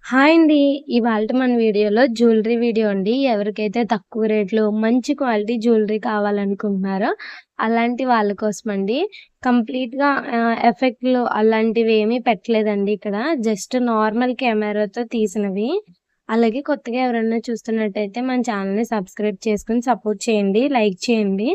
Hi అండి. ఇవాల్టి మన వీడియోలో జ్యువెలరీ వీడియో అండి. ఎవరికైతే తక్కువ రేట్‌లో మంచి క్వాలిటీ జ్యువెలరీ కావాలనుకుంటున్నారో అలాంటి వాళ్ళ కోసమండి. కంప్లీట్‌గా ఎఫెక్ట్‌లు అలాంటివి ఏమీ పెట్టలేదండి ఇక్కడ. జస్ట్ నార్మల్ కెమెరాతో తీసినవి. అలాగే కొత్తగా ఎవరైనా చూస్తున్నట్టయితే మన ఛానెల్‌ని సబ్స్క్రైబ్ చేసుకొని సపోర్ట్ చేయండి. లైక్ చేయండి.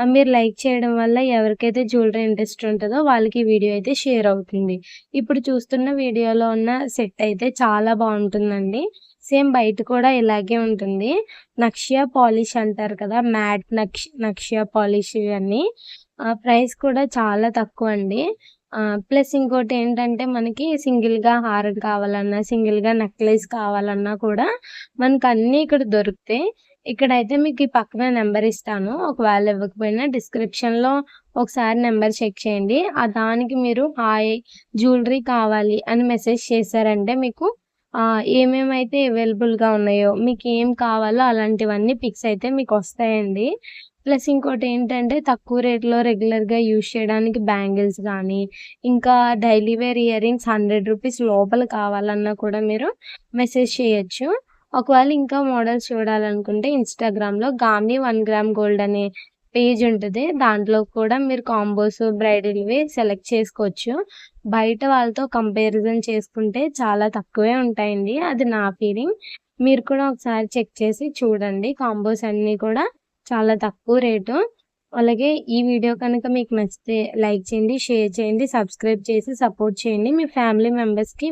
మీరు లైక్ చేయడం వల్ల ఎవరికైతే జ్యువెలరీ ఇంట్రెస్ట్ ఉంటదో వాళ్ళకి ఈ వీడియో అయితే షేర్ అవుతుంది. ఇప్పుడు చూస్తున్న వీడియోలో ఉన్న సెట్ అయితే చాలా బావుంటుందండి. సేమ్ బయట కూడా ఇలాగే ఉంటుంది. నక్షియా పాలిష్ అంటారు కదా! మ్యాట్ నక్షియా పాలిష్ ఇవన్నీ. ప్రైస్ కూడా చాలా తక్కువండి. ప్లస్ ఇంకోటేంటంటే మనకి సింగిల్‌గా హారం కావాలన్నా, సింగిల్‌గా నెక్లెస్ కావాలన్నా కూడా మనకన్నీ ఇక్కడ దొరుకుతాయి. ఇక్కడైతే మీకు ఈ పక్కన నంబర్ ఇస్తాను. ఒకవేళ ఇవ్వకపోయినా డిస్క్రిప్షన్‌లో ఒకసారి నంబర్ చెక్ చేయండి. దానికి మీరు హాయ్ జ్యువెలరీ కావాలి అని మెసేజ్ చేశారంటే మీకు ఏమేమైతే అవైలబుల్‌గా ఉన్నాయో, మీకేం కావాలో అలాంటివన్నీ పిక్స్ అయితే మీకొస్తాయండి. ప్లస్ ఇంకోటేంటంటే తక్కువ రేట్‌లో రెగ్యులర్‌గా యూజ్ చేయడానికి బ్యాంగిల్స్ గానీ, ఇంకా డైలీ వేర్ ఇయర్ రింగ్స్ రూ. 100 లోపల కావాలన్నా కూడా మీరు మెసేజ్ చేయొచ్చు. ఒకవేళ ఇంకా మోడల్స్ చూడాలనుకుంటే ఇన్‌స్టాగ్రామ్‌లో గామ్నీ 1 గ్రామ్ గోల్డ్ అనే పేజ్ ఉంటది. దాంట్లో కూడా మీరు కాంబోస్, బ్రైడల్‌వి సెలెక్ట్ చేసుకోవచ్చు. బయట వాళ్ళతో కంపారిజన్ చేసుకుంటే చాలా తక్కువే ఉంటాయండి. అది నా ఫీలింగ్. మీరు కూడా ఒకసారి చెక్ చేసి చూడండి. కాంబోస్ అన్నీ కూడా చాలా తక్కువ రేటు. అలాగే ఈ వీడియో కనుక మీకు నచ్చితే లైక్ చేయండి, షేర్ చేయండి, సబ్స్క్రైబ్ చేసి సపోర్ట్ చేయండి. మీ ఫ్యామిలీ మెంబర్స్‌కి